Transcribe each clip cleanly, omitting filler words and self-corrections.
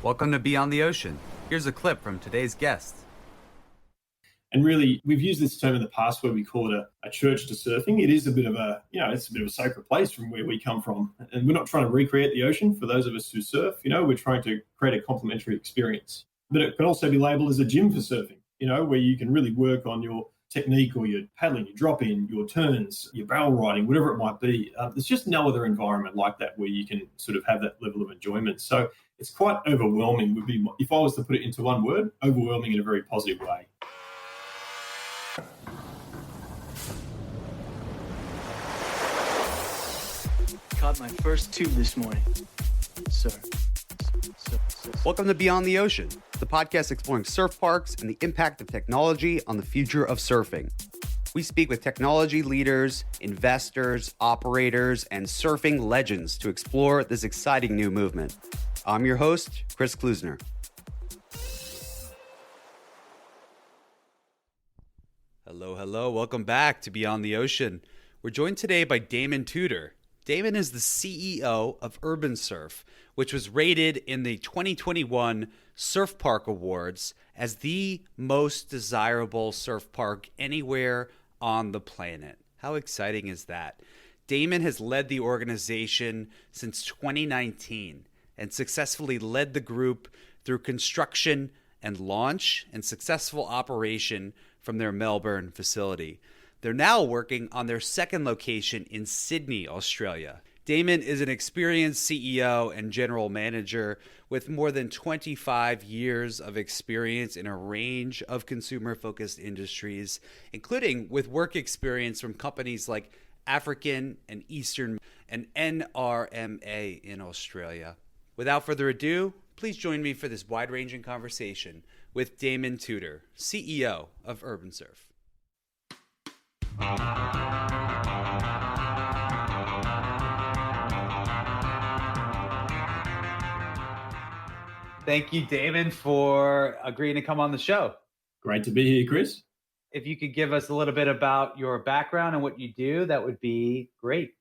Welcome to Beyond the Ocean. Here's a clip from today's guest. And really, we've used this term in the past where we call it a church to surfing. It is a bit of a, it's a bit of a sacred place from where we come from. And we're not trying to recreate the ocean for those of us who surf. We're trying to create a complementary experience. But it can also be labeled as a gym for surfing, where you can really work on your technique or your paddling, your drop in, your turns, your barrel riding, whatever it might be. There's just no other environment like that where you can sort of have that level of enjoyment. So it's quite overwhelming would be, if I was to put it into one word, overwhelming in a very positive way. Caught my first tube this morning. Sir. Welcome to Beyond the Ocean, the podcast exploring surf parks and the impact of technology on the future of surfing. We speak with technology leaders, investors, operators, and surfing legends to explore this exciting new movement. I'm your host, Chris Kluesener. Hello. Welcome back to Beyond the Ocean. We're joined today by Damon Tudor. Damon is the CEO of URBNSURF, which was rated in the 2021 Surf Park Awards as the most desirable surf park anywhere on the planet. How exciting is that? Damon has led the organization since 2019 and successfully led the group through construction and launch and successful operation from their Melbourne facility. They're now working on their second location in Sydney, Australia. Damon is an experienced CEO and general manager with more than 25 years of experience in a range of consumer-focused industries, including with work experience from companies like African and Eastern and NRMA in Australia. Without further ado, please join me for this wide-ranging conversation with Damon Tudor, CEO of URBNSURF. Thank you, Damon, for agreeing to come on the show. Great to be here, Chris. If you could give us a little bit about your background and what you do, that would be great.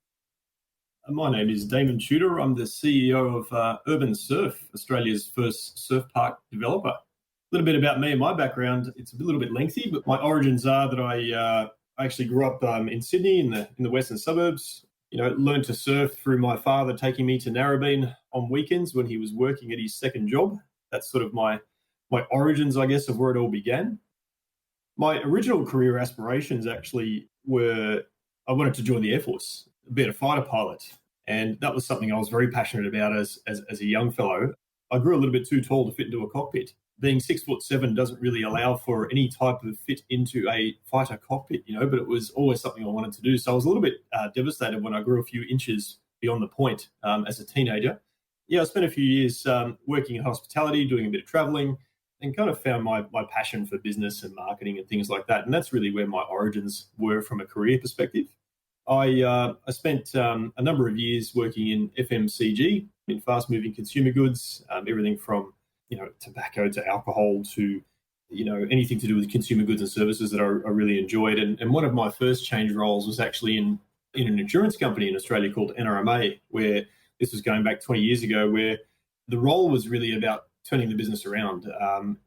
My name is Damon Tudor. I'm the CEO of URBNSURF, Australia's first surf park developer. A little bit about me and my background. It's a little bit lengthy, but my origins are that I actually grew up in Sydney in the western suburbs. Learned to surf through my father taking me to Narrabeen on weekends when he was working at his second job. That's sort of my origins, I guess, of where it all began. My original career aspirations actually were I wanted to join the Air Force, be a fighter pilot. And that was something I was very passionate about as a young fellow. I grew a little bit too tall to fit into a cockpit. Being 6'7" doesn't really allow for any type of fit into a fighter cockpit, but it was always something I wanted to do. So I was a little bit devastated when I grew a few inches beyond the point as a teenager. I spent a few years working in hospitality, doing a bit of traveling, and kind of found my passion for business and marketing and things like that. And that's really where my origins were from a career perspective. I spent a number of years working in FMCG, in fast-moving consumer goods, everything from tobacco to alcohol to, anything to do with consumer goods and services that I really enjoyed. And one of my first change roles was actually in an insurance company in Australia called NRMA, where this was going back 20 years ago, where the role was really about turning the business around.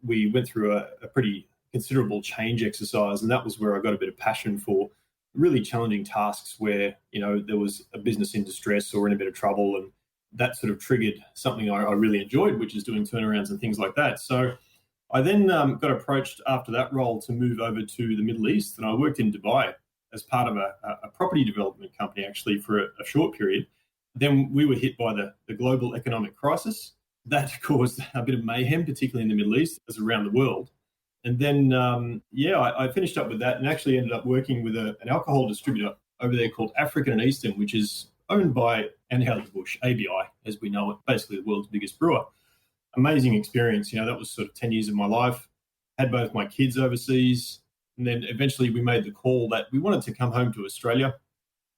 We went through a pretty considerable change exercise, and that was where I got a bit of passion for really challenging tasks where, there was a business in distress or in a bit of trouble, and that sort of triggered something I really enjoyed, which is doing turnarounds and things like that. So I then got approached after that role to move over to the Middle East, and I worked in Dubai as part of a property development company, actually, for a short period. Then we were hit by the global economic crisis. That caused a bit of mayhem, particularly in the Middle East, as around the world. And then, I finished up with that and actually ended up working with an alcohol distributor over there called African and Eastern, which is owned by Anheuser-Busch, ABI, as we know it, basically the world's biggest brewer. Amazing experience. That was sort of 10 years of my life. Had both my kids overseas. And then eventually we made the call that we wanted to come home to Australia,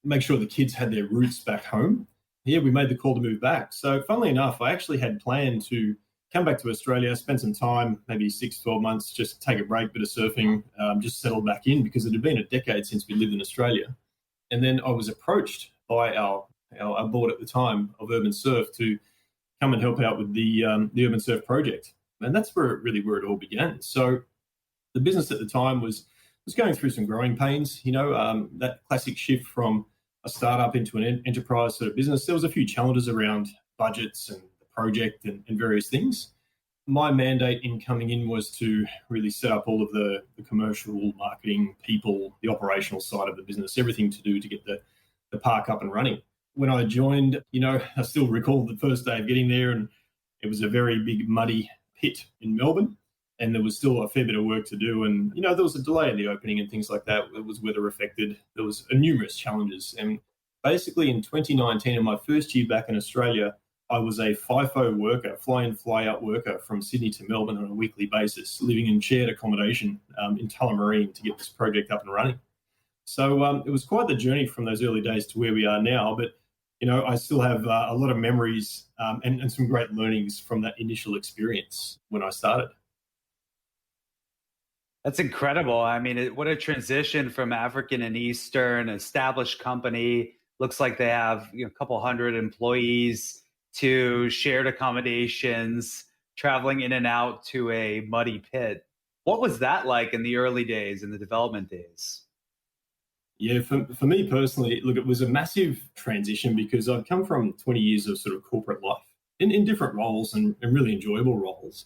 make sure the kids had their roots back home. We made the call to move back. So funnily enough, I actually had planned to come back to Australia, spend some time, maybe 6-12 months, just take a break, bit of surfing, just settle back in, because it had been a decade since we lived in Australia. And then I was approached by our board at the time of URBNSURF to come and help out with the Urban Surf project. And that's where it all began. So the business at the time was going through some growing pains, that classic shift from a startup into an enterprise sort of business. There was a few challenges around budgets and the project and various things. My mandate in coming in was to really set up all of the commercial, marketing, people, the operational side of the business, everything to do to get the park up and running. When I joined, I still recall the first day of getting there, and it was a very big muddy pit in Melbourne, and there was still a fair bit of work to do. And, there was a delay in the opening and things like that. It was weather affected. There was numerous challenges. And basically in 2019, in my first year back in Australia, I was a FIFO worker, fly-in, fly-out worker from Sydney to Melbourne on a weekly basis, living in shared accommodation in Tullamarine to get this project up and running. So it was quite the journey from those early days to where we are now. But, I still have a lot of memories and some great learnings from that initial experience when I started. That's incredible. I mean, what a transition from African and Eastern established company. Looks like they have a couple hundred employees to shared accommodations, traveling in and out to a muddy pit. What was that like in the early days, in the development days? Yeah, for me personally, look, it was a massive transition because I've come from 20 years of sort of corporate life in different roles and really enjoyable roles.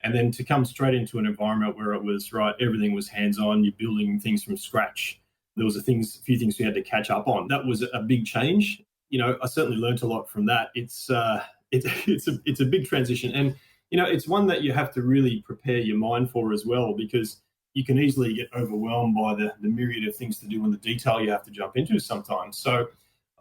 And then to come straight into an environment where it was, everything was hands-on, you're building things from scratch. There was a few things we had to catch up on. That was a big change. I certainly learned a lot from that. It's a big transition. And, it's one that you have to really prepare your mind for as well, because you can easily get overwhelmed by the myriad of things to do and the detail you have to jump into sometimes. So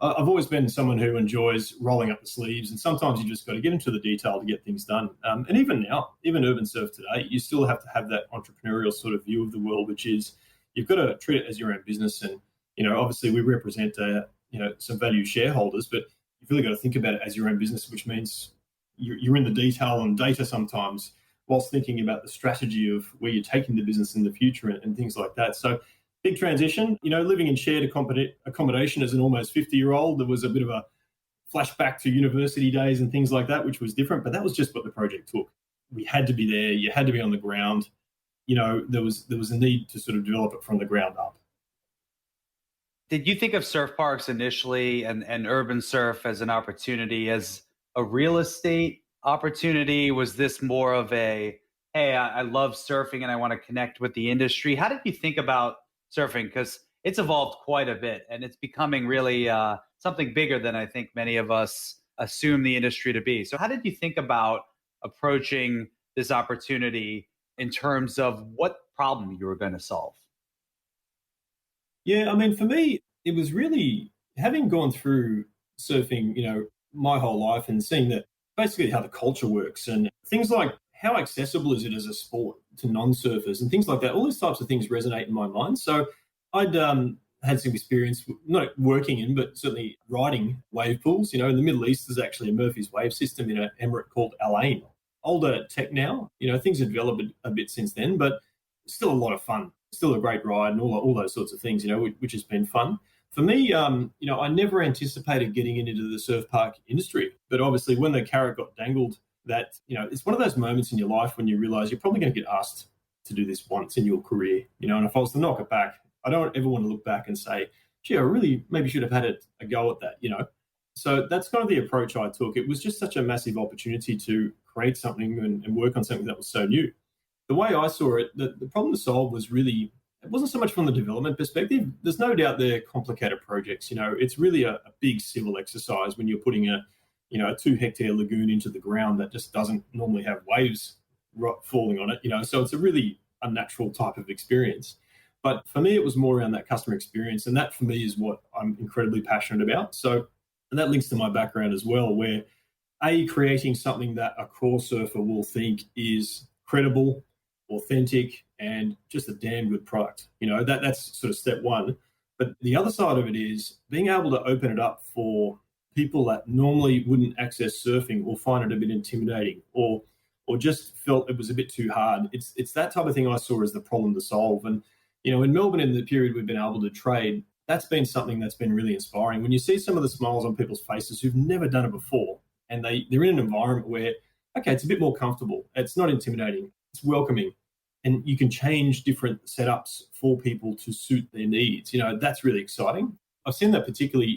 I've always been someone who enjoys rolling up the sleeves, and sometimes you just got to get into the detail to get things done. And even now, even Urban Surf today, you still have to have that entrepreneurial sort of view of the world, which is you've got to treat it as your own business. And, obviously we represent, some value shareholders, but you've really got to think about it as your own business, which means you're in the detail and data sometimes, whilst thinking about the strategy of where you're taking the business in the future and things like that. So big transition, living in shared accommodation as an almost 50-year-old. There was a bit of a flashback to university days and things like that, which was different, but that was just what the project took. We had to be there. You had to be on the ground. There was a need to sort of develop it from the ground up. Did you think of surf parks initially and Urban Surf as an opportunity, as a real estate opportunity? Was this more of a, hey, I love surfing and I want to connect with the industry? How did you think about surfing? Because it's evolved quite a bit and it's becoming really something bigger than I think many of us assume the industry to be. So how did you think about approaching this opportunity in terms of what problem you were going to solve? Yeah, I mean, for me, it was really having gone through surfing, my whole life and seeing that basically how the culture works and things like how accessible is it as a sport to non-surfers and things like that. All these types of things resonate in my mind. So I'd had some experience, not working in, but certainly riding wave pools. In the Middle East, there's actually a Murphy's wave system in an emirate called Al Ain. Older tech now, things have developed a bit since then, but still a lot of fun. Still a great ride and all those sorts of things, which has been fun. For me, I never anticipated getting into the surf park industry, but obviously when the carrot got dangled, that, it's one of those moments in your life when you realize you're probably going to get asked to do this once in your career, and if I was to knock it back, I don't ever want to look back and say, gee, I really maybe should have had a go at that, So that's kind of the approach I took. It was just such a massive opportunity to create something and work on something that was so new. The way I saw it, the problem to solve was really, it wasn't so much from the development perspective. There's no doubt they're complicated projects. It's really a big civil exercise when you're putting a 2-hectare lagoon into the ground that just doesn't normally have waves falling on it, so it's a really unnatural type of experience. But for me, it was more around that customer experience. And that for me is what I'm incredibly passionate about. So, and that links to my background as well, where creating something that a core surfer will think is credible, authentic, and just a damn good product. That's sort of step one. But the other side of it is being able to open it up for people that normally wouldn't access surfing or find it a bit intimidating or just felt it was a bit too hard. It's that type of thing I saw as the problem to solve. And, in Melbourne, in the period we've been able to trade, that's been something that's been really inspiring. When you see some of the smiles on people's faces who've never done it before, and they're in an environment where, okay, it's a bit more comfortable. It's not intimidating. It's welcoming. And you can change different setups for people to suit their needs. That's really exciting. I've seen that particularly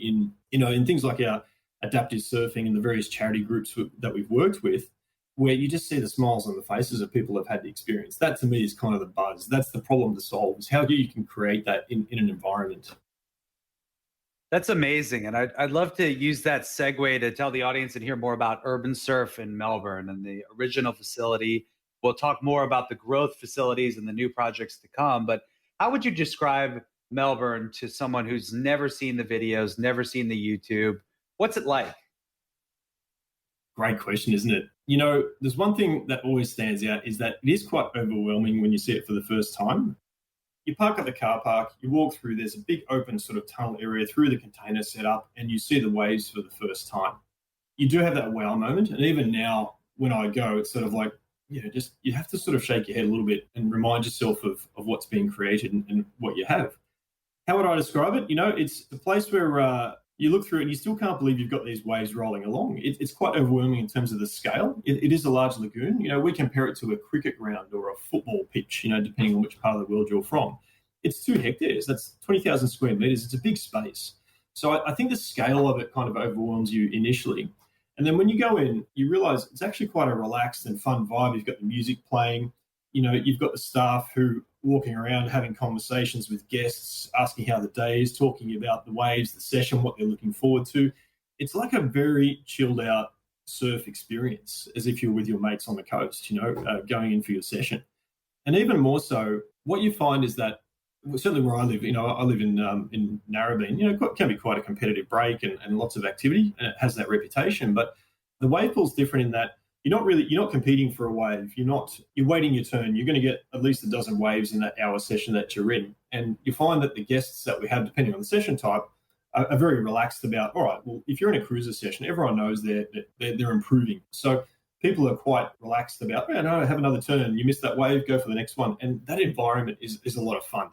in things like our adaptive surfing and the various charity groups that we've worked with, where you just see the smiles on the faces of people who've had the experience. That to me is kind of the buzz. That's the problem to solve, is how you can create that in an environment. That's amazing. And I'd love to use that segue to tell the audience and hear more about URBNSURF in Melbourne and the original facility. We'll talk more about the growth facilities and the new projects to come. But how would you describe Melbourne to someone who's never seen the videos, never seen the YouTube? What's it like? Great question, isn't it? There's one thing that always stands out is that it is quite overwhelming when you see it for the first time. You park at the car park, you walk through, there's a big open sort of tunnel area through the container setup, and you see the waves for the first time. You do have that wow moment. And even now, when I go, it's sort of like, you have to sort of shake your head a little bit and remind yourself of what's being created and what you have. How would I describe it? It's a place where you look through it and you still can't believe you've got these waves rolling along. It's quite overwhelming in terms of the scale. It is a large lagoon. We compare it to a cricket ground or a football pitch, depending on which part of the world you're from. It's 2 hectares. That's 20,000 square meters. It's a big space. So I think the scale of it kind of overwhelms you initially. And then when you go in, you realize it's actually quite a relaxed and fun vibe. You've got the music playing. You've got the staff who walking around having conversations with guests, asking how the day is, talking about the waves, the session, what they're looking forward to. It's like a very chilled out surf experience, as if you're with your mates on the coast, going in for your session. And even more so, what you find is that, certainly where I live, I live in Narrabeen, it can be quite a competitive break and lots of activity, and it has that reputation. But the wave pool's different in that you're not competing for a wave. You're waiting your turn. You're going to get at least a dozen waves in that hour session that you're in. And you find that the guests that we have, depending on the session type, are very relaxed about, all right, well, if you're in a cruiser session, everyone knows they're improving. So people are quite relaxed about, no, have another turn. You missed that wave, go for the next one. And that environment is a lot of fun.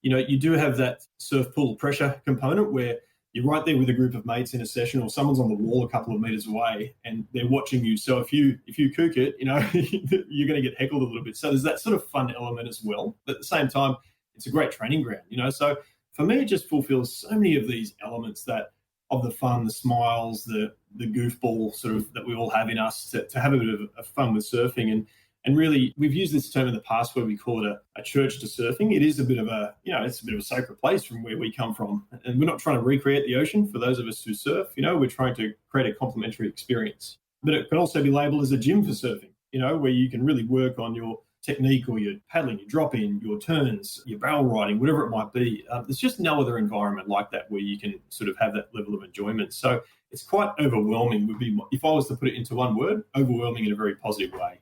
You do have that surf pool pressure component where you're right there with a group of mates in a session, or someone's on the wall a couple of meters away and they're watching you. So if you kook it, you're going to get heckled a little bit. So there's that sort of fun element as well. But at the same time, it's a great training ground, So for me, it just fulfills so many of these elements that of the fun, the smiles, the goofball sort of that we all have in us to have a bit of fun with surfing. And really, we've used this term in the past where we call it a church to surfing. It is a bit of it's a bit of a sacred place from where we come from. And we're not trying to recreate the ocean for those of us who surf. We're trying to create a complementary experience. But it can also be labelled as a gym for surfing, where you can really work on your technique or your paddling, your drop in, your turns, your barrel riding, whatever it might be. There's just no other environment like that where you can sort of have that level of enjoyment. So it's quite overwhelming would be, if I was to put it into one word, overwhelming in a very positive way.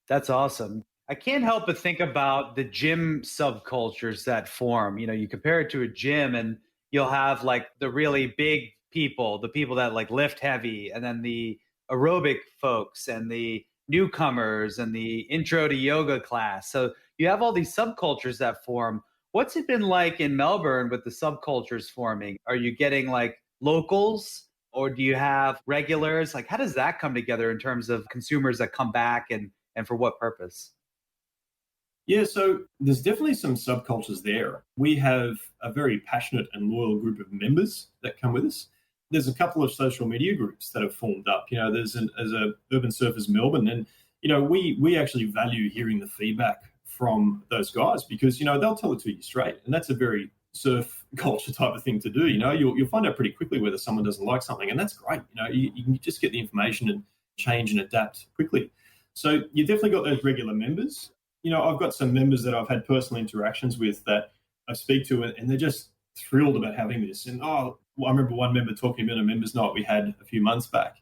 That's awesome. I can't help but think about the gym subcultures that form. You compare it to a gym and you'll have like the really big people, the people that like lift heavy, and then the aerobic folks and the newcomers and the intro to yoga class. So you have all these subcultures that form. What's it been like in Melbourne with the subcultures forming? Are you getting like locals or do you have regulars? Like, how does that come together in terms of consumers that come back and for what purpose? Yeah, so there's definitely some subcultures there. We have a very passionate and loyal group of members that come with us. There's a couple of social media groups that have formed up. There's a URBNSURF Melbourne, and we actually value hearing the feedback from those guys because they'll tell it to you straight, and that's a very surf culture type of thing to do. You'll find out pretty quickly whether someone doesn't like something, and that's great. You can just get the information and change and adapt quickly. So you definitely got those regular members. I've got some members that I've had personal interactions with that I speak to, and they're just thrilled about having this. And I remember one member talking about a members night we had a few months back,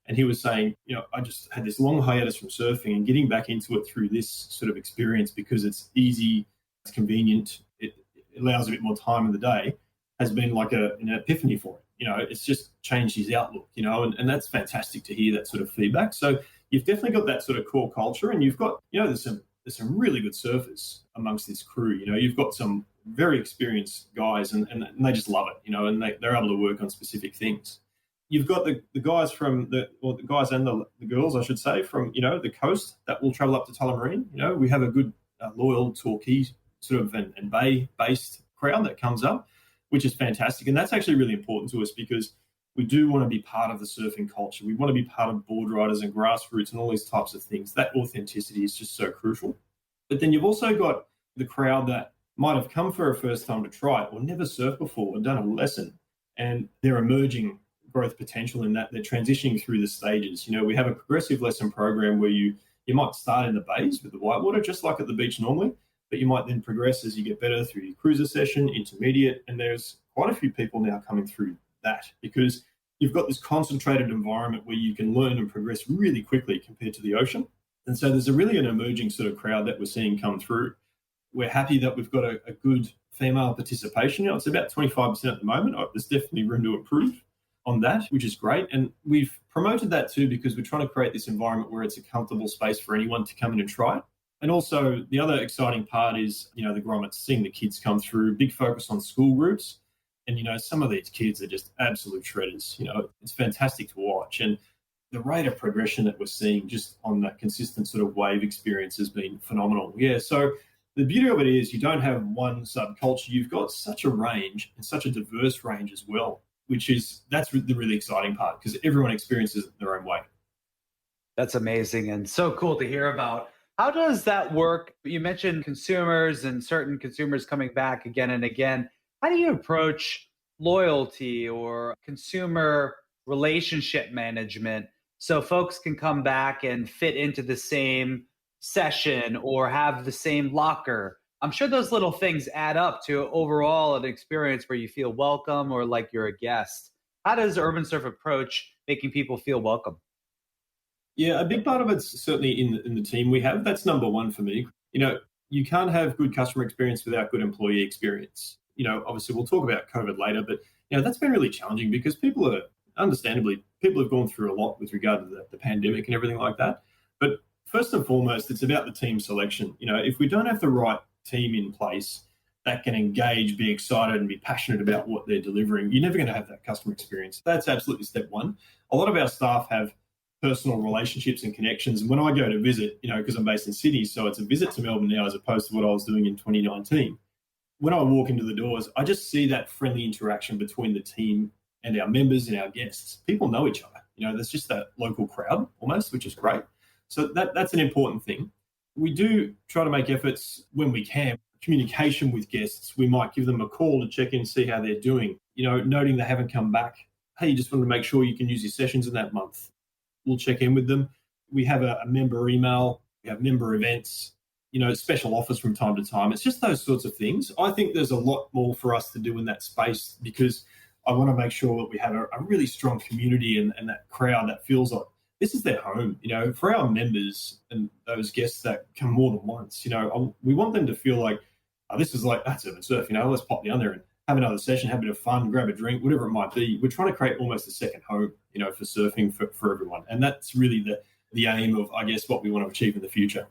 and he was saying, I just had this long hiatus from surfing and getting back into it through this sort of experience because it's easy, it's convenient, it allows a bit more time in the day, has been like an epiphany for it. It's just changed his outlook, and that's fantastic to hear that sort of feedback. So you've definitely got that sort of core culture, and you've got, there's some really good surfers amongst this crew. You've got some very experienced guys, and they just love it, and they're able to work on specific things. you've got the guys from the guys and the girls, I should say, from, the coast that will travel up to Tullamarine. We have a good loyal Torquay sort of and bay-based crowd that comes up, which is fantastic. And that's actually really important to us because we do want to be part of the surfing culture. We want to be part of board riders and grassroots and all these types of things. That authenticity is just so crucial. But then you've also got the crowd that might have come for a first time to try it or never surfed before or done a lesson, and they're emerging growth potential in that they're transitioning through the stages. We have a progressive lesson program where you might start in the bays with the whitewater, just like at the beach normally, but you might then progress as you get better through your cruiser session, intermediate, and there's quite a few people now coming through that because you've got this concentrated environment where you can learn and progress really quickly compared to the ocean. And so there's really an emerging sort of crowd that we're seeing come through. We're happy that we've got a good female participation. It's about 25% at the moment. There's definitely room to improve on that, which is great. And we've promoted that too because we're trying to create this environment where it's a comfortable space for anyone to come in and try it. And also the other exciting part is, the grommets, seeing the kids come through, big focus on school groups. And, some of these kids are just absolute shredders. It's fantastic to watch. And the rate of progression that we're seeing just on that consistent sort of wave experience has been phenomenal. Yeah, so the beauty of it is you don't have one subculture. You've got such a range and such a diverse range as well, that's the really exciting part because everyone experiences it their own way. That's amazing and so cool to hear about. How does that work? You mentioned consumers and certain consumers coming back again and again. How do you approach loyalty or consumer relationship management so folks can come back and fit into the same session or have the same locker? I'm sure those little things add up to overall an experience where you feel welcome or like you're a guest. How does URBNSURF approach making people feel welcome? Yeah, a big part of it's certainly in the team we have. That's number one for me. You can't have good customer experience without good employee experience. Obviously we'll talk about COVID later, but that's been really challenging because people have gone through a lot with regard to the pandemic and everything like that. But first and foremost, it's about the team selection. If we don't have the right team in place that can engage, be excited, and be passionate about what they're delivering, you're never going to have that customer experience. That's absolutely step one. A lot of our staff have personal relationships and connections. And when I go to visit, because I'm based in Sydney, so it's a visit to Melbourne now as opposed to what I was doing in 2019. When I walk into the doors, I just see that friendly interaction between the team and our members and our guests. People know each other. There's just that local crowd almost, which is great. So that's an important thing. We do try to make efforts when we can. Communication with guests, we might give them a call to check in, see how they're doing. Noting they haven't come back. Hey, you just want to make sure you can use your sessions in that month. We'll check in with them. We have a member email. We have member events. Special offers from time to time. It's just those sorts of things. I think there's a lot more for us to do in that space because I want to make sure that we have a really strong community and that crowd that feels like this is their home. For our members and those guests that come more than once, we want them to feel like, this is like, that's URBNSURF, let's pop down there and have another session, have a bit of fun, grab a drink, whatever it might be. We're trying to create almost a second home, for surfing for everyone. And that's really the aim of, I guess, what we want to achieve in the future.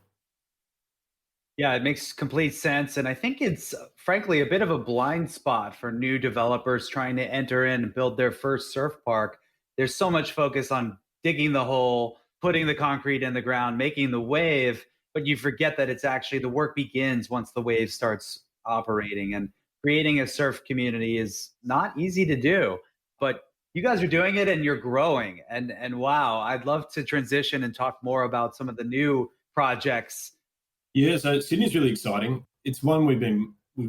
Yeah, it makes complete sense. And I think it's frankly a bit of a blind spot for new developers trying to enter in and build their first surf park. There's so much focus on digging the hole, putting the concrete in the ground, making the wave, but you forget that it's actually the work begins once the wave starts operating. And creating a surf community is not easy to do, but you guys are doing it and you're growing. And wow, I'd love to transition and talk more about some of the new projects. Yeah, so Sydney's really exciting. It's one we've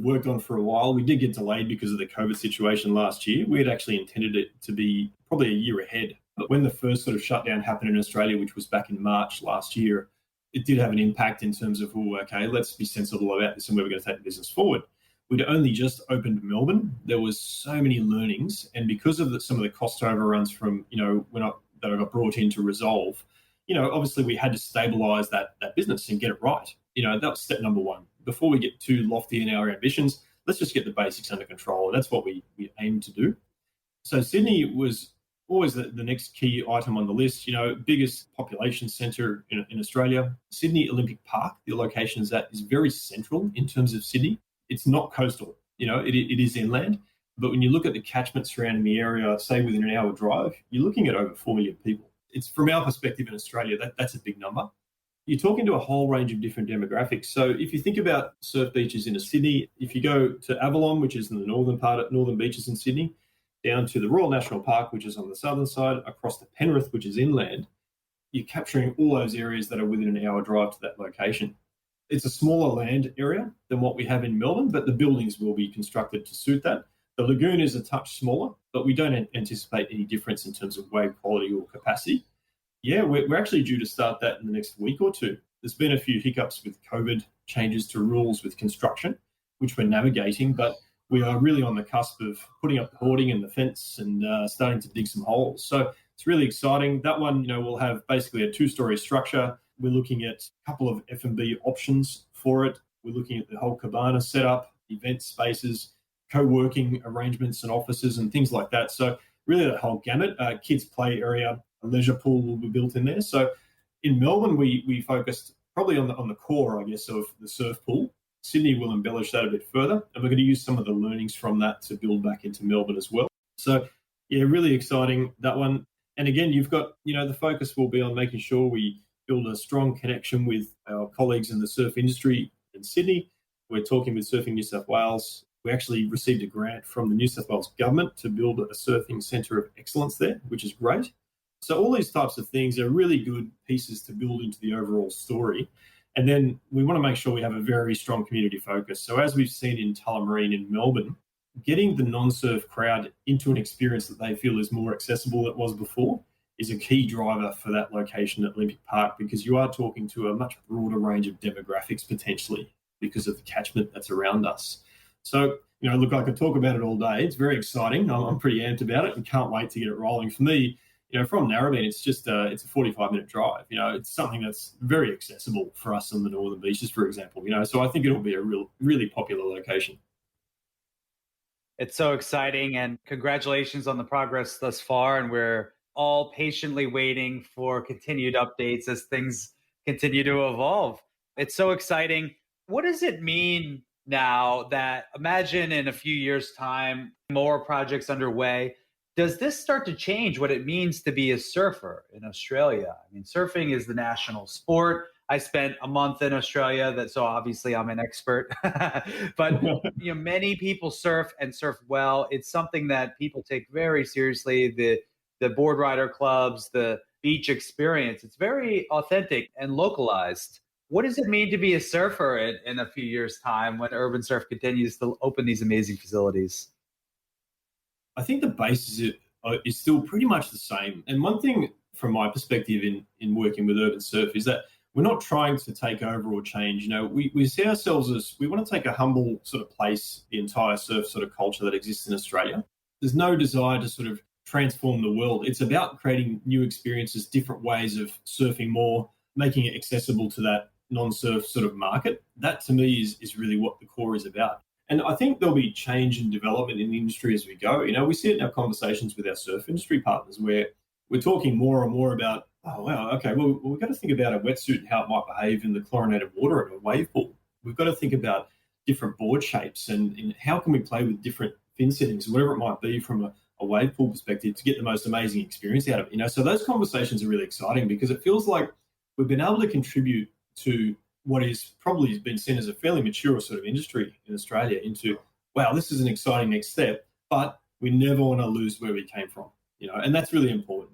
worked on for a while. We did get delayed because of the COVID situation last year. We had actually intended it to be probably a year ahead. But when the first sort of shutdown happened in Australia, which was back in March last year, it did have an impact in terms of, okay, let's be sensible about this and where we're going to take the business forward. We'd only just opened Melbourne. There was so many learnings. And because of some of the cost overruns from, that I got brought in to resolve, obviously we had to stabilize that business and get it right. That was step number one. Before we get too lofty in our ambitions, let's just get the basics under control. And that's what we aim to do. So Sydney was always the next key item on the list. Biggest population centre in Australia. Sydney Olympic Park, the location is very central in terms of Sydney. It's not coastal. It is inland. But when you look at the catchment surrounding the area, say within an hour drive, you're looking at over 4 million people. It's from our perspective in Australia, that's a big number. You're talking to a whole range of different demographics. So if you think about surf beaches in Sydney, if you go to Avalon, which is in the northern beaches in Sydney, down to the Royal National Park, which is on the southern side, across to Penrith, which is inland, you're capturing all those areas that are within an hour drive to that location. It's a smaller land area than what we have in Melbourne, but the buildings will be constructed to suit that. The lagoon is a touch smaller, but we don't anticipate any difference in terms of wave quality or capacity. Yeah, we're actually due to start that in the next week or two. There's been a few hiccups with COVID, changes to rules with construction, which we're navigating, but we are really on the cusp of putting up the hoarding and the fence and starting to dig some holes. So it's really exciting. That one, will have basically a 2-story structure. We're looking at a couple of F&B options for it. We're looking at the whole cabana setup, event spaces, co-working arrangements and offices and things like that. So really the whole gamut. Kids play area, a leisure pool will be built in there. So in Melbourne, we focused probably on the core, I guess, of the surf pool. Sydney will embellish that a bit further, and we're going to use some of the learnings from that to build back into Melbourne as well. So yeah, really exciting, that one. And again, you've got, the focus will be on making sure we build a strong connection with our colleagues in the surf industry in Sydney. We're talking with Surfing New South Wales. We actually received a grant from the New South Wales government to build a surfing centre of excellence there, which is great. So all these types of things are really good pieces to build into the overall story. And then we want to make sure we have a very strong community focus. So as we've seen in Tullamarine in Melbourne, getting the non-surf crowd into an experience that they feel is more accessible than it was before is a key driver for that location at Olympic Park, because you are talking to a much broader range of demographics potentially because of the catchment that's around us. So, look, I could talk about it all day. It's very exciting. I'm pretty amped about it and can't wait to get it rolling. For me, from Narrabeen, it's just it's a 45-minute drive. It's something that's very accessible for us on the northern beaches, for example. So I think it'll be a really popular location. It's so exciting, and congratulations on the progress thus far. And we're all patiently waiting for continued updates as things continue to evolve. It's so exciting. What does it mean now that, imagine in a few years' time, more projects underway? Does this start to change what it means to be a surfer in Australia? I mean, surfing is the national sport. I spent a month in Australia, so obviously I'm an expert. But many people surf and surf well. It's something that people take very seriously. The board rider clubs, the beach experience, it's very authentic and localized. What does it mean to be a surfer in a few years' time when URBNSURF continues to open these amazing facilities? I think the basis is still pretty much the same. And one thing from my perspective in working with URBNSURF is that we're not trying to take over or change. We see ourselves as, we want to take a humble sort of place, the entire surf sort of culture that exists in Australia. There's no desire to sort of transform the world. It's about creating new experiences, different ways of surfing more, making it accessible to that non-surf sort of market. That to me is really what the core is about. And I think there'll be change and development in the industry as we go. We see it in our conversations with our surf industry partners where we're talking more and more about, oh, wow, okay, well, we've got to think about a wetsuit and how it might behave in the chlorinated water of a wave pool. We've got to think about different board shapes and how can we play with different fin settings, whatever it might be from a wave pool perspective to get the most amazing experience out of it. So those conversations are really exciting because it feels like we've been able to contribute to what is probably been seen as a fairly mature sort of industry in Australia into, wow, this is an exciting next step, but we never want to lose where we came from, and that's really important.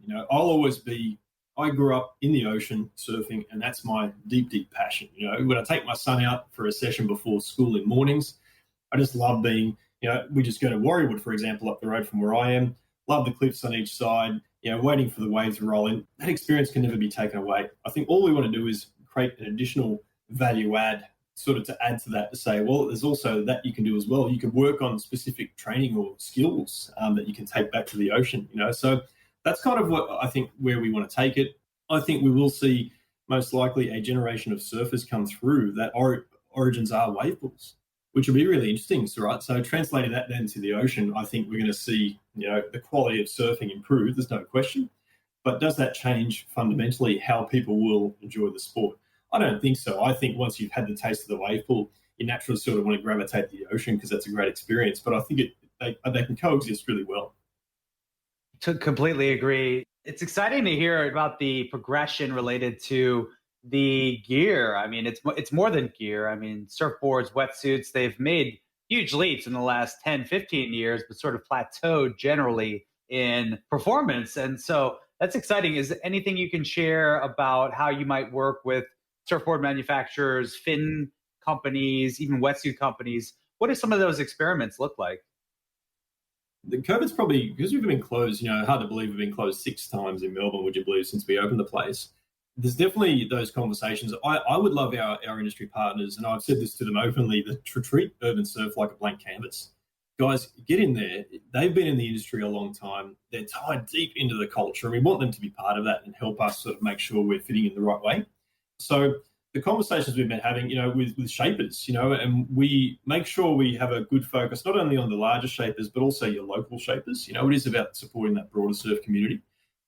I grew up in the ocean surfing, and that's my deep, deep passion. When I take my son out for a session before school in mornings, I just love being, we just go to Warriewood, for example, up the road from where I am, love the cliffs on each side, waiting for the waves to roll in. That experience can never be taken away. I think all we want to do is create an additional value add sort of to add to that, to say, well, there's also that you can do as well. You can work on specific training or skills that you can take back to the ocean, So that's kind of what I think where we want to take it. I think we will see most likely a generation of surfers come through that origins are wave pools, which will be really interesting, right? So translating that then to the ocean, I think we're going to see, the quality of surfing improve. There's no question. But does that change fundamentally how people will enjoy the sport? I don't think so. I think once you've had the taste of the wave pool, you naturally sort of want to gravitate to the ocean because that's a great experience. But I think they can coexist really well. To completely agree. It's exciting to hear about the progression related to the gear. I mean, it's more than gear. I mean, surfboards, wetsuits, they've made huge leaps in the last 10, 15 years, but sort of plateaued generally in performance. And so that's exciting. Is there anything you can share about how you might work with surfboard manufacturers, fin companies, even wetsuit companies? What do some of those experiments look like? The COVID's probably, because we've been closed, hard to believe we've been closed 6 times in Melbourne, would you believe, since we opened the place. There's definitely those conversations. I would love our industry partners, and I've said this to them openly, to treat urban surf like a blank canvas. Guys, get in there. They've been in the industry a long time. They're tied deep into the culture, and we want them to be part of that and help us sort of make sure we're fitting in the right way. So the conversations we've been having, with shapers, and we make sure we have a good focus, not only on the larger shapers, but also your local shapers. It is about supporting that broader surf community.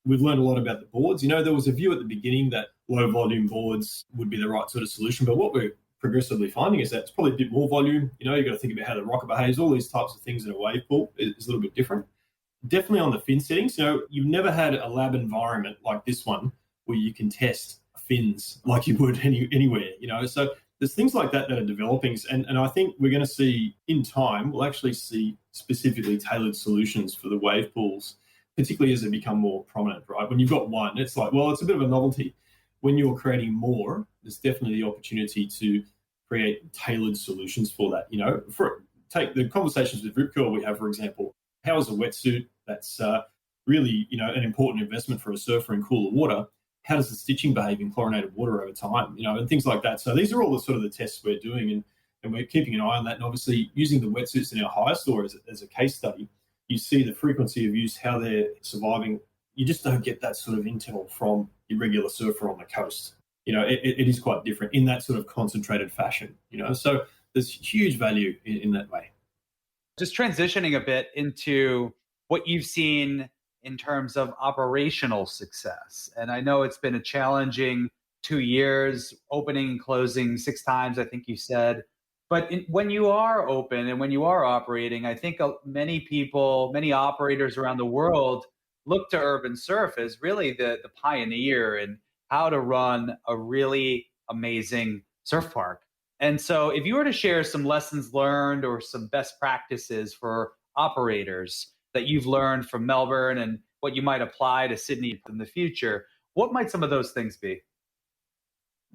We've learned a lot about the boards. There was a view at the beginning that low volume boards would be the right sort of solution, but what we're progressively finding is that it's probably a bit more volume. You've got to think about how the rocker behaves. All these types of things in a wave pool is a little bit different. Definitely on the fin settings. You've never had a lab environment like this one where you can test fins like you would anywhere. So there's things like that are developing, and I think we're going to see in time, we'll actually see specifically tailored solutions for the wave pools, particularly as they become more prominent, right? When you've got one, it's like, well, it's a bit of a novelty. When you're creating more, there's definitely the opportunity to create tailored solutions for that. Take the conversations with Rip Curl we have, for example. How is a wetsuit that's really, an important investment for a surfer in cooler water? How does the stitching behave in chlorinated water over time? And things like that. So these are all the sort of the tests we're doing, and we're keeping an eye on that. And obviously using the wetsuits in our hire store as a case study, you see the frequency of use, how they're surviving. You just don't get that sort of intel from your regular surfer on the coast. It is quite different in that sort of concentrated fashion, so there's huge value in that way. Just transitioning a bit into what you've seen in terms of operational success. And I know it's been a challenging 2 years, opening and closing 6 times, I think you said. But when you are open and when you are operating, I think many people, many operators around the world look to URBNSURF as really the pioneer in how to run a really amazing surf park. And so if you were to share some lessons learned or some best practices for operators that you've learned from Melbourne and what you might apply to Sydney in the future, what might some of those things be?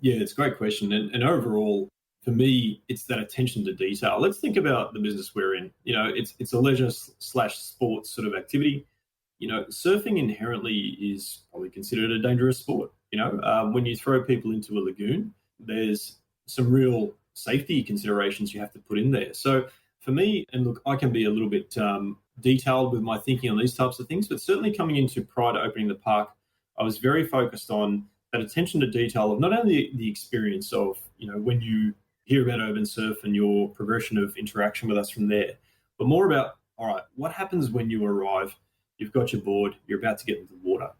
Yeah, it's a great question. And overall, for me, it's that attention to detail. Let's think about the business we're in. It's a leisure/sports sort of activity. Surfing inherently is probably considered a dangerous sport. When you throw people into a lagoon, there's some real safety considerations you have to put in there. So for me, and look, I can be a little bit detailed with my thinking on these types of things, but certainly coming into prior to opening the park, I was very focused on that attention to detail of not only the experience of, when you hear about URBNSURF and your progression of interaction with us from there, but more about, all right, what happens when you arrive? You've got your board, you're about to get into the water.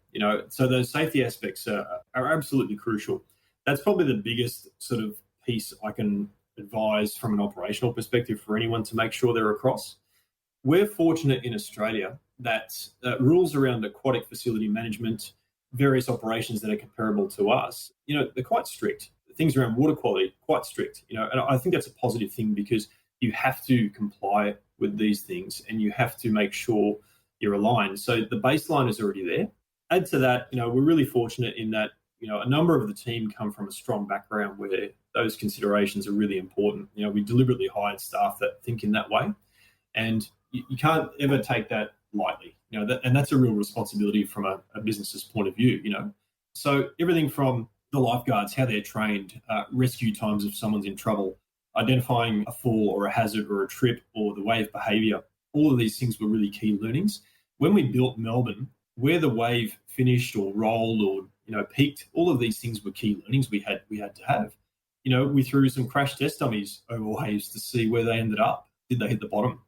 So those safety aspects are absolutely crucial. That's probably the biggest sort of piece I can advise from an operational perspective for anyone to make sure they're across. We're fortunate in Australia that rules around aquatic facility management, various operations that are comparable to us, they're quite strict. Things around water quality, quite strict, and I think that's a positive thing because you have to comply with these things and you have to make sure you're aligned. So the baseline is already there. Add to that, we're really fortunate in that, a number of the team come from a strong background where those considerations are really important. We deliberately hired staff that think in that way, and you can't ever take that lightly. And that's a real responsibility from a business's point of view. So everything from the lifeguards, how they're trained, rescue times if someone's in trouble, identifying a fall or a hazard or a trip or the wave behaviour, all of these things were really key learnings. When we built Melbourne, where the wave finished or rolled or peaked, all of these things were key learnings we had to have. We threw some crash test dummies over waves to see where they ended up. Did they hit the bottom?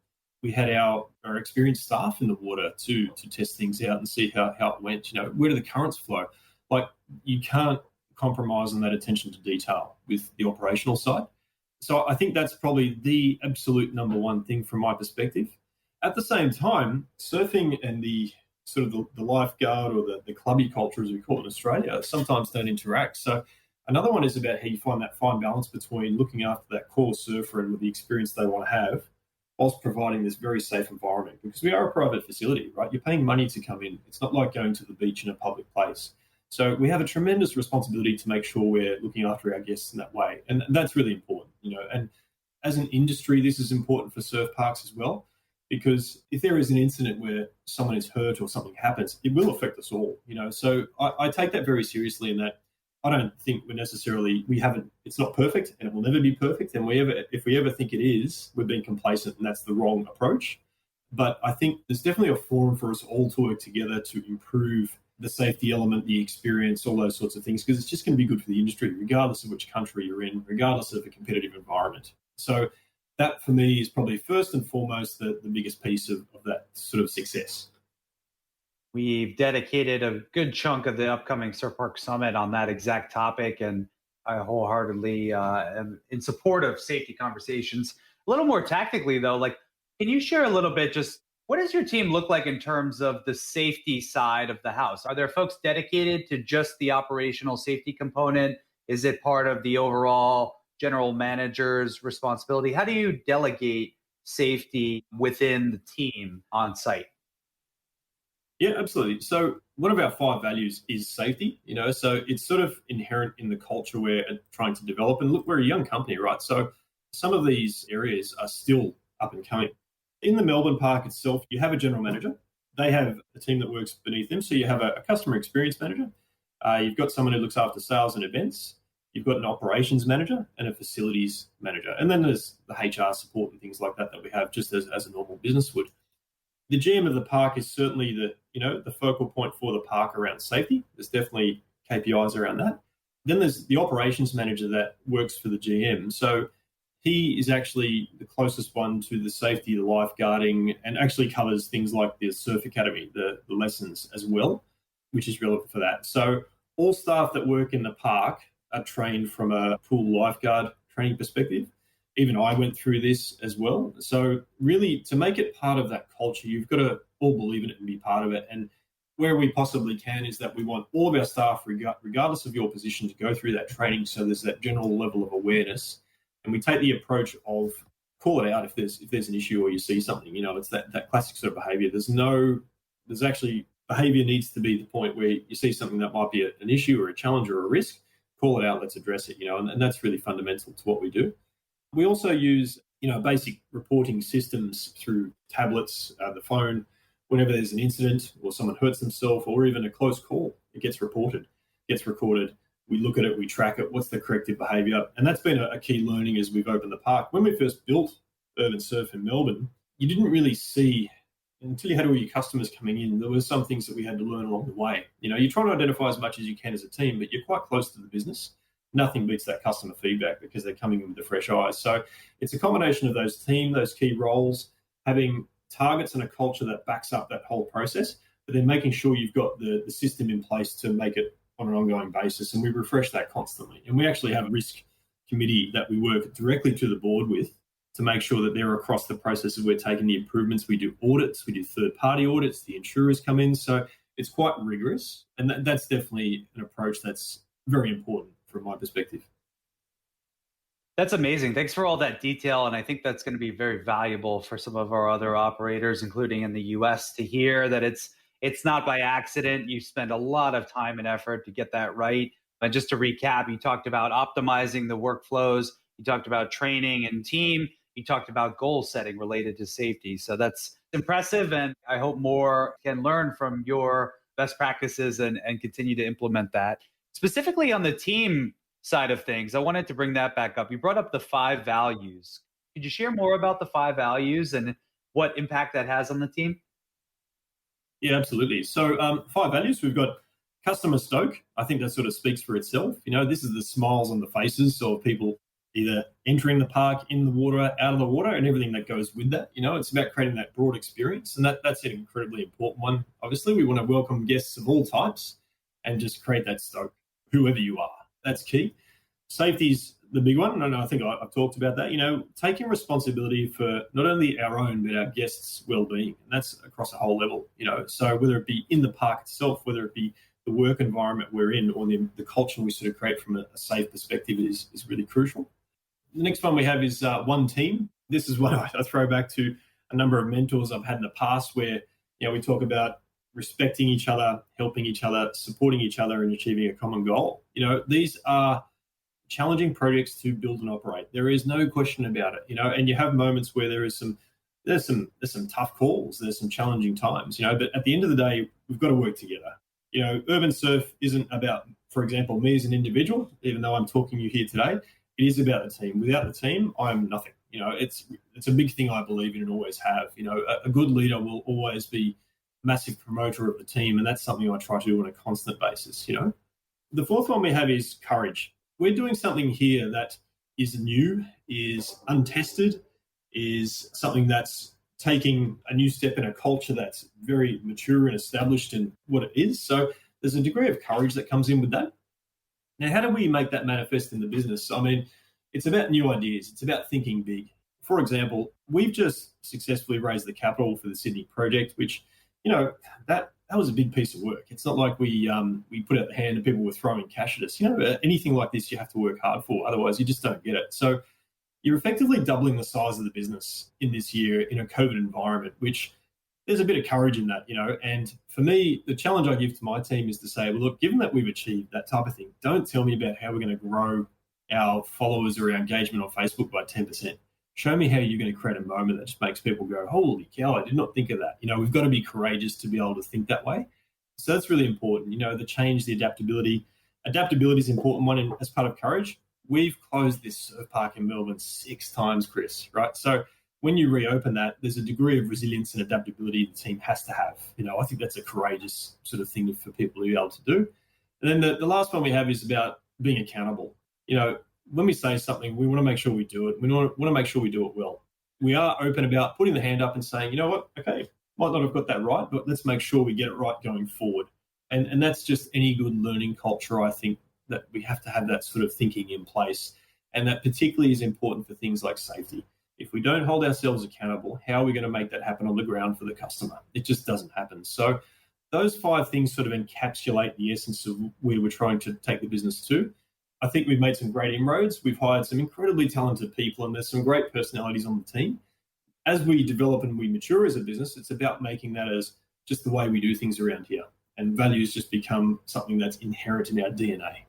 We had our experienced staff in the water to test things out and see how it went. Where do the currents flow? Like, you can't compromise on that attention to detail with the operational side. So I think that's probably the absolute number one thing from my perspective. At the same time, surfing and the sort of the lifeguard or the clubby culture, as we call it in Australia, sometimes don't interact. So another one is about how you find that fine balance between looking after that core surfer and with the experience they want to have, whilst providing this very safe environment. Because we are a private facility, right? You're paying money to come in. It's not like going to the beach in a public place. So we have a tremendous responsibility to make sure we're looking after our guests in that way. And that's really important, And as an industry, this is important for surf parks as well, because if there is an incident where someone is hurt or something happens, it will affect us all, So I take that very seriously in that I don't think it's not perfect and it will never be perfect. And if we ever think it is, we're being complacent and that's the wrong approach. But I think there's definitely a forum for us all to work together to improve the safety element, the experience, all those sorts of things, because it's just going to be good for the industry, regardless of which country you're in, regardless of the competitive environment. So that for me is probably first and foremost the biggest piece of that sort of success. We've dedicated a good chunk of the upcoming Surf Park Summit on that exact topic, and I wholeheartedly am in support of safety conversations. A little more tactically, though, can you share a little bit just what does your team look like in terms of the safety side of the house? Are there folks dedicated to just the operational safety component? Is it part of the overall general manager's responsibility? How do you delegate safety within the team on site? Yeah, absolutely. So one of our 5 values is safety, so it's sort of inherent in the culture we're trying to develop. And look, we're a young company, right? So some of these areas are still up and coming. In the Melbourne Park itself, you have a general manager. They have a team that works beneath them. So you have a customer experience manager. You've got someone who looks after sales and events. You've got an operations manager and a facilities manager. And then there's the HR support and things like that we have just as a normal business would. The GM of the park is certainly the focal point for the park around safety. There's definitely KPIs around that. Then there's the operations manager that works for the GM. So he is actually the closest one to the safety, the lifeguarding, and actually covers things like the surf academy, the lessons as well, which is relevant for that. So all staff that work in the park are trained from a pool lifeguard training perspective. Even I went through this as well. So really, to make it part of that culture, you've got to all believe in it and be part of it. And where we possibly can is that we want all of our staff, regardless of your position, to go through that training. So there's that general level of awareness. And we take the approach of call it out if there's an issue or you see something. It's that classic sort of behavior. There's actually behavior needs to be the point where you see something that might be an issue or a challenge or a risk, call it out, let's address it, and that's really fundamental to what we do. We also use, basic reporting systems through tablets, the phone. Whenever there's an incident or someone hurts themselves or even a close call, it gets reported, gets recorded. We look at it, we track it, what's the corrective behaviour? And that's been a key learning as we've opened the park. When we first built URBNSURF in Melbourne, you didn't really see, until you had all your customers coming in, there were some things that we had to learn along the way. You try to identify as much as you can as a team, but you're quite close to the business. Nothing beats that customer feedback because they're coming in with the fresh eyes. So it's a combination of those key roles, having targets and a culture that backs up that whole process, but then making sure you've got the system in place to make it on an ongoing basis. And we refresh that constantly. And we actually have a risk committee that we work directly to the board with to make sure that they're across the processes. We're taking the improvements. We do audits. We do third-party audits. The insurers come in. So it's quite rigorous. And that's definitely an approach that's very important from my perspective. That's amazing. Thanks for all that detail. And I think that's going to be very valuable for some of our other operators, including in the US, to hear that it's not by accident. You spend a lot of time and effort to get that right. But just to recap, you talked about optimizing the workflows. You talked about training and team. You talked about goal setting related to safety. So that's impressive. And I hope more can learn from your best practices and continue to implement that. Specifically on the team side of things, I wanted to bring that back up. You brought up the 5 values. Could you share more about the 5 values and what impact that has on the team? Yeah, absolutely. So 5 values, we've got customer stoke. I think that sort of speaks for itself. This is the smiles on the faces of people either entering the park, in the water, out of the water, and everything that goes with that. It's about creating that broad experience, and that's an incredibly important one. Obviously, we want to welcome guests of all types and just create that stoke, whoever you are. That's key. Safety's the big one, and I think I've talked about that, taking responsibility for not only our own, but our guests' well-being. And that's across a whole level, so whether it be in the park itself, whether it be the work environment we're in, or the culture we sort of create from a safe perspective is really crucial. The next one we have is one team. This is what I throw back to a number of mentors I've had in the past where, we talk about respecting each other, helping each other, supporting each other, and achieving a common goal. These are challenging projects to build and operate. There is no question about it, and you have moments where there's some tough calls, there's some challenging times, but at the end of the day, we've got to work together. URBNSURF isn't about, for example, me as an individual, even though I'm talking to you here today. It is about the team. Without the team, I'm nothing. It's a big thing I believe in and always have. A good leader will always be a massive promoter of the team, and that's something I try to do on a constant basis. The fourth one we have is courage. We're doing something here that is new, is untested, is something that's taking a new step in a culture that's very mature and established in what it is. So there's a degree of courage that comes in with that. Now, how do we make that manifest in the business? I mean, it's about new ideas. It's about thinking big. For example, we've just successfully raised the capital for the Sydney project, which, that was a big piece of work. It's not like we put out the hand and people were throwing cash at us. Anything like this, you have to work hard for. Otherwise, you just don't get it. So you're effectively doubling the size of the business in this year in a COVID environment, which there's a bit of courage in that, and for me, the challenge I give to my team is to say, well, look, given that we've achieved that type of thing, don't tell me about how we're going to grow our followers or our engagement on Facebook by 10%. Show me how you're going to create a moment that just makes people go, holy cow, I did not think of that. We've got to be courageous to be able to think that way. So that's really important. The change, the adaptability. Adaptability is an important one as part of courage. We've closed this surf park in Melbourne 6 times, Chris, right? So when you reopen that, there's a degree of resilience and adaptability the team has to have. I think that's a courageous sort of thing for people to be able to do. And then the last one we have is about being accountable. When we say something, we want to make sure we do it. We want to make sure we do it well. We are open about putting the hand up and saying, you know what, okay, might not have got that right, but let's make sure we get it right going forward. And that's just any good learning culture, I think, that we have to have that sort of thinking in place. And that particularly is important for things like safety. If we don't hold ourselves accountable, how are we going to make that happen on the ground for the customer? It just doesn't happen. So those 5 things sort of encapsulate the essence of where we're trying to take the business to. I think we've made some great inroads. We've hired some incredibly talented people, and there's some great personalities on the team. As we develop and we mature as a business, it's about making that as just the way we do things around here. And values just become something that's inherent in our DNA.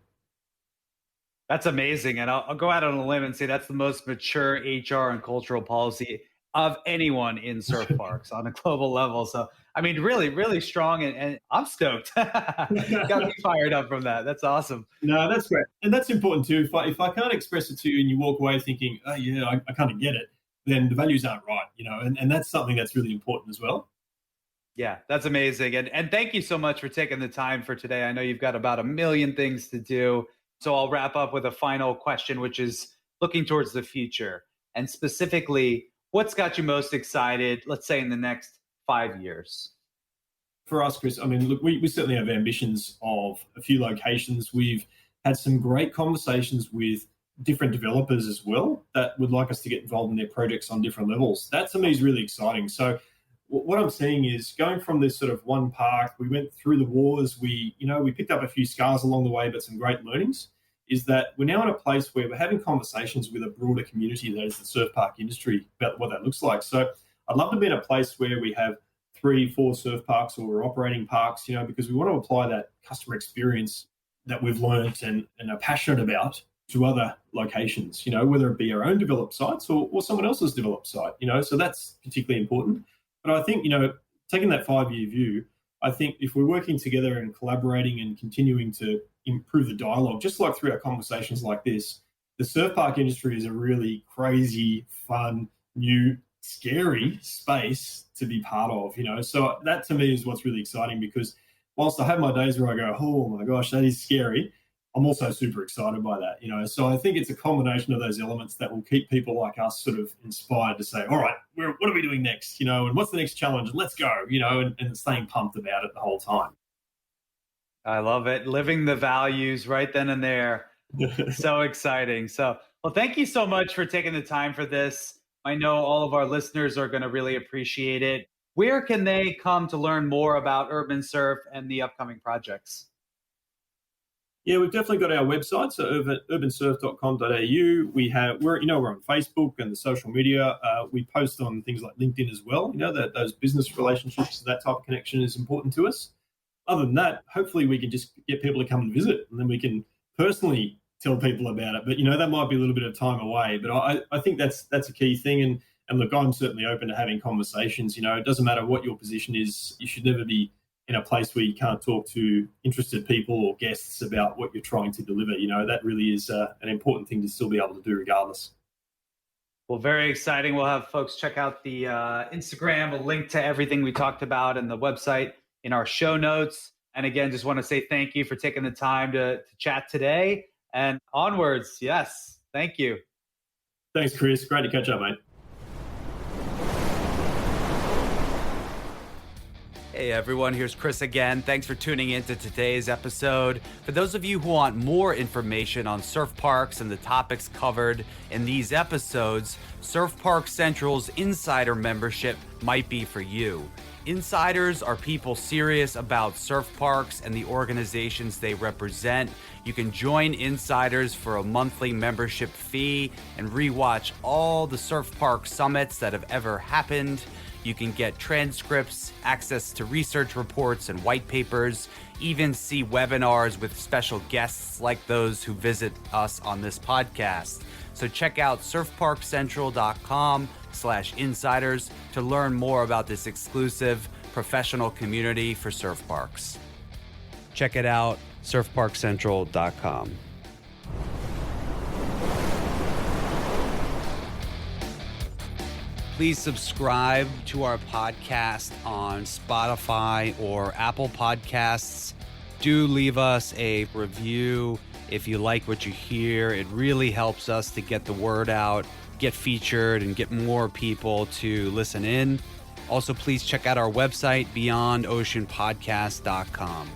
That's amazing. And I'll go out on a limb and say that's the most mature HR and cultural policy of anyone in surf parks on a global level. So, I mean, really, really strong. And I'm stoked. Got me fired up from that. That's awesome. No, that's great. And that's important too. If I can't express it to you and you walk away thinking, oh, yeah, I kind of get it, then the values aren't right, and that's something that's really important as well. Yeah, that's amazing. And thank you so much for taking the time for today. I know you've got about 1 million things to do. So I'll wrap up with a final question, which is looking towards the future. And specifically, what's got you most excited, let's say in the next 5 years? For us, Chris, I mean, look, we certainly have ambitions of a few locations. We've had some great conversations with different developers as well that would like us to get involved in their projects on different levels. That to me is really exciting. So what I'm seeing is going from this sort of one park, we went through the wars, we picked up a few scars along the way, but some great learnings, is that we're now in a place where we're having conversations with a broader community that is the surf park industry about what that looks like. So I'd love to be in a place where we have 3-4 surf parks or we're operating parks, because we want to apply that customer experience that we've learned and are passionate about to other locations, whether it be our own developed sites or someone else's developed site, so that's particularly important. But I think, taking that 5-year view, I think if we're working together and collaborating and continuing to improve the dialogue, just like through our conversations like this, the surf park industry is a really crazy, fun, new, scary space to be part of, So that to me is what's really exciting, because whilst I have my days where I go, oh my gosh, that is scary, I'm also super excited by that, So I think it's a combination of those elements that will keep people like us sort of inspired to say, all right, what are we doing next, and what's the next challenge? Let's go, and staying pumped about it the whole time. I love it. Living the values right then and there. So exciting. So Well, thank you so much for taking the time for this. I know all of our listeners are going to really appreciate it. Where can they come to learn more about Urban Surf and the upcoming projects? Yeah, we've definitely got our website, so urbansurf.com.au. We're on Facebook and the social media. We post on things like LinkedIn as well. That those business relationships, that type of connection is important to us. Other than that, hopefully we can just get people to come and visit, and then we can personally tell people about it. But that might be a little bit of time away. But I think that's a key thing. And look, I'm certainly open to having conversations. It doesn't matter what your position is. You should never be in a place where you can't talk to interested people or guests about what you're trying to deliver. That really is an important thing to still be able to do regardless. Well, very exciting. We'll have folks check out the Instagram, a link to everything we talked about, and the website in our show notes. And again, just want to say thank you for taking the time to chat today, and onwards. Yes. Thank you. Thanks, Chris. Great to catch up, mate. Hey everyone, here's Chris again. Thanks for tuning in to today's episode. For those of you who want more information on surf parks and the topics covered in these episodes, Surf Park Central's Insider membership might be for you. Insiders are people serious about surf parks and the organizations they represent. You can join Insiders for a monthly membership fee and rewatch all the surf park summits that have ever happened. You can get transcripts, access to research reports and white papers, even see webinars with special guests like those who visit us on this podcast. So check out surfparkcentral.com/insiders to learn more about this exclusive professional community for surf parks. Check it out, surfparkcentral.com. Please subscribe to our podcast on Spotify or Apple Podcasts. Do leave us a review if you like what you hear. It really helps us to get the word out, get featured, and get more people to listen in. Also, please check out our website, beyondoceanpodcast.com.